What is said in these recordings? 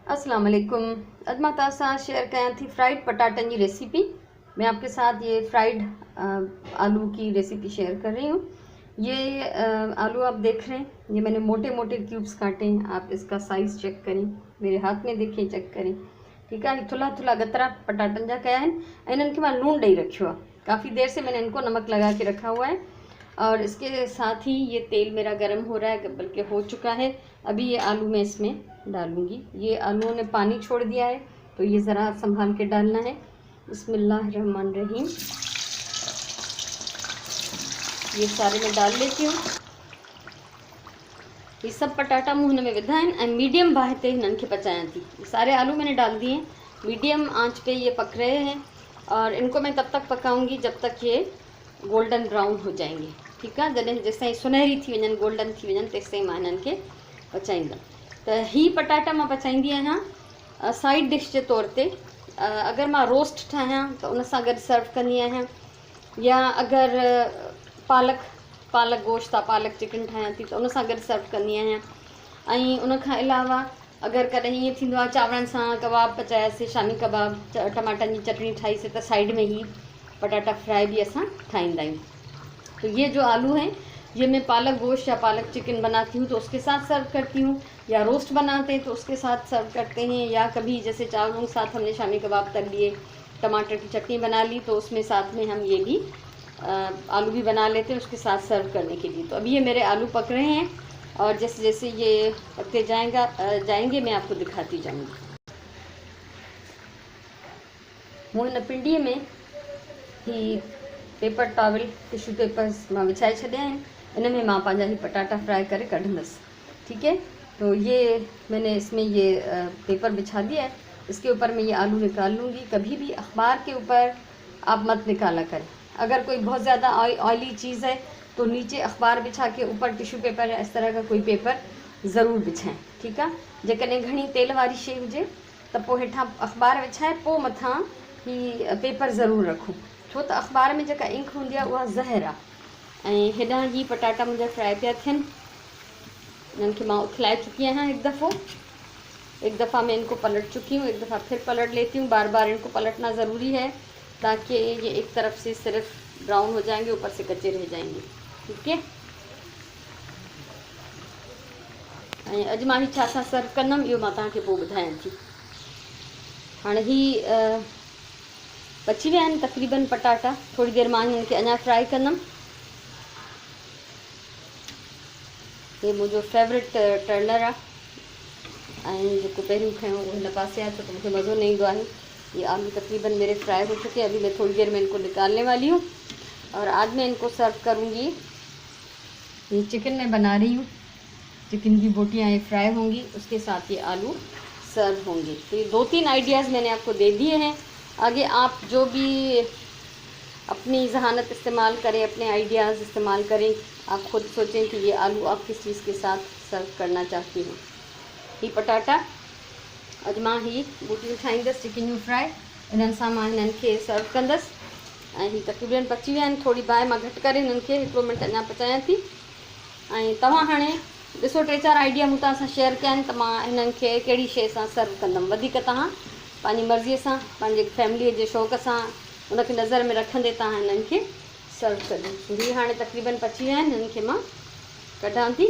अस्सलाम वालेकुम। अॼु मां तव्हां सां शेयर कयां थी फ्राइड पटाटनि की रेसिपी। मैं आपके साथ ये फ्राइड आलू की रेसिपी शेयर कर रही हूँ। ये आलू आप देख रहे हैं, ये मैंने मोटे मोटे क्यूब्स काटे हैं। आप इसका साइज़ चेक करें, मेरे हाथ में देखें, चेक करें। ठीक है, थुल्हा थुल्हा गतरा पटाटनि जा कया आहिनि। इन्हनि खे मां लूणु ॾेई रखियो आहे। काफ़ी देर से मैंने इनको नमक लगा के रखा हुआ है और इसके साथ ही ये तेल मेरा गर्म हो रहा है, बल्कि हो चुका है। अभी ये आलू मैं इसमें डालूंगी। ये आलूओं ने पानी छोड़ दिया है, तो ये ज़रा संभाल के डालना है। बिस्मिल्लाहिर्रहमानिर्रहीम। ये सारे मैं डाल लेती हूँ। ये सब पटाटा मूं हिन में विधा आहिनि ऐं मीडियम बाहि ते हिननि खे पचायां थी। सारे आलू मैंने डाल दिए हैं, मीडियम आंच पे ये पक रहे हैं और इनको मैं तब तक पकाऊंगी जब तक ये गोल्डन ब्राउन हो जाएंगे। ठीक है, जॾहिं जेसिताईं सुनहरी थी वञनि, गोल्डन थी वञनि, तेसिताईं मां हिननि खे पचाईंदमि। त ही पटाटा मां पचाईंदी आहियां साइड डिश जे तौर ते। अगरि मां रोस्ट ठाहियां त उन सां गॾु सर्व कंदी आहियां, या अगरि पालक गोश्त आहे, पालक चिकन ठाहियां थी त उन सां गॾु सर्व कंदी आहियां। ऐं उन खां अलावा अगरि कॾहिं ईअं थींदो आहे चांवरनि सां कबाब पचायासीं, शामी कबाब, टमाटनि जी चटनी ठाहीसीं, त साइड में ही पटाटा फ्राई भी असां ठाहींदा आहियूं। तो ये जो आलू हैं, ये मैं पालक गोश्त या पालक चिकन बनाती हूँ तो उसके साथ सर्व करती हूँ, या रोस्ट बनाते हैं तो उसके साथ सर्व करते हैं, या कभी जैसे चावलों के साथ हमने शामी कबाब तल लिए, टमाटर की चटनी बना ली, तो उसमें साथ में हम ये भी आलू भी बना लेते हैं उसके साथ सर्व करने के लिए। तो अभी ये मेरे आलू पक रहे हैं और जैसे जैसे ये पकते जाएंगे मैं आपको दिखाती जाऊँगी। मूं हिन पिंडीअ में ही पेपर टॉवल, टिश्यू पेपर्स मां विछाए छॾिया आहिनि। इन में मां पंहिंजा ही पटाटा फ्राई करे कढंदसि। ठीक है, तो ये मैंने इसमें ये पेपर बिछा दिया है, इसके ऊपर मैं ये आलू निकाल लूँगी। कभी भी अखबार के ऊपर आप मत निकाला करें। अगर कोई बहुत ज़्यादा ऑयली चीज़ है तो नीचे अखबार बिछा के ऊपर टिश्यू पेपर या इस तरह का कोई पेपर ज़रूर बिछाएं। ठीक है, जेकॾहिं घणी तेल वारी शइ हुजे त पोइ हेठां अखबार विछाए पोइ मथां ही पेपर ज़रूर रखो, छो त अखबार में जेका इंक हूंदी आहे उहा ज़हर आहे। ऐं हेॾां ही पटाटा मुंहिंजा फ्राई पिया थियनि, इन्हनि खे मां उथलाए चुकी आहियां एक दफ़ा मैं इनको पलट चुकी हूँ, एक दफ़ा फिर पलट लेती हूँ। बार बार इनको पलटना ज़रूरी है ताकि ये एक तरफ से सिर्फ ब्राउन हो जाएंगे, ऊपर से कच्चे रह जाएंगे। ठीक है, ऐं अॼु मां ही छा सां सर्व कंदमि इहो मां तव्हांखे पोइ ॿुधायां थी। हाणे ही बची विया आहिनि तक़रीबन पटाटा, थोड़ी देर मां हिननि खे अञा फ्राई कंदमि। ये मुंहिंजो फेवरेट टर्नर आहे ऐं जेको पहिरियों खयों वो हिन पासे आहे, छो त मूंखे मज़ो न ईंदो आहे। ये आलू तकरीबन मेरे फ्राई हो चुके हैं, अभी मैं थोड़ी देर में इनको निकालने वाली हूँ और आज मैं इनको सर्व करूँगी। ये चिकन मैं बना रही हूँ, चिकन की बोटियाँ ये फ्राई होंगी, उसके साथ ये आलू सर्व होंगे। तो ये 2-3 आइडियाज़ मैंने आपको दे दिए हैं। आगे आप जो भी अपनी जहानत इस्तेमाल करें, अपने आइडियाज़ इस्तेमाल करें। आप खुद सोचें कि ये आलू आप किस चीज़ के साथ सर्व करना चाहती हैं। ही पटाटा अॼु मां ही बूटियूं ठाहींदसि, चिकनियूं फ्राई, इन्हनि सां मां हिननि खे सर्व कंदसि। ऐं ही तक़रीबन पची विया आहिनि, थोड़ी बाहि मां घटि करे हिननि खे 1 मिंट अञा पचायां थी। ऐं तव्हां हाणे ॾिसो 3-4 आइडिया मूं तव्हां सां शेयर कया आहिनि त मां हिननि खे कहिड़ी शइ सां सर्व कंदमि। वधीक तव्हां पंहिंजी मर्ज़ीअ सां, पंहिंजे फैमिलीअ जे शौक़ सां उनखे नज़र में रखंदे तव्हां हिननि खे सर्व कजो। ही हाणे तक़रीबन पची विया आहिनि, हिननि खे मां कढां थी।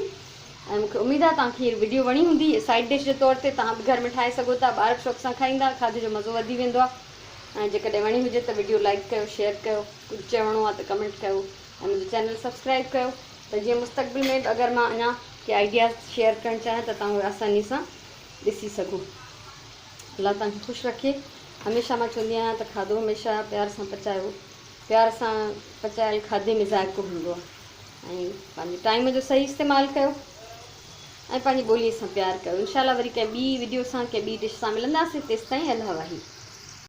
ऐं मूंखे उमेदु आहे तव्हांखे हीअ वीडियो वणी हूंदी। साइड डिश जे तौर ते तव्हां बि घर में ठाहे सघो था, ॿार शौक़ सां खाईंदा, खाधे जो मज़ो वधी वेंदो आहे। ऐं जेकॾहिं वणी हुजे त वीडियो लाइक कयो, शेयर कयो, कुझु चवणो आहे त कमेंट कयो ऐं मुंहिंजो चैनल सब्सक्राइब कयो, त जीअं मुस्तक़बिल में बि अगरि मां अञा के आइडियाज़ शेयर करणु चाहियां त तव्हां उहे आसानी सां ॾिसी सघो। अल्लाह तव्हांखे ख़ुशि रखे। हमेशह मां चवंदी आहियां त खाधो हमेशह प्यार सां पचायो, प्यार सां पचायल खाधे में ज़ाइक़ो हूंदो आहे। ऐं पंहिंजे टाइम जो सही इस्तेमालु कयो ऐं पंहिंजी ॿोलीअ सां प्यार कयो। इंशाल्लाह वरी कंहिं ॿी वीडियो सां, कंहिं ॿी डिश सां मिलंदासीं। तेसिताईं अल्लाह वाही।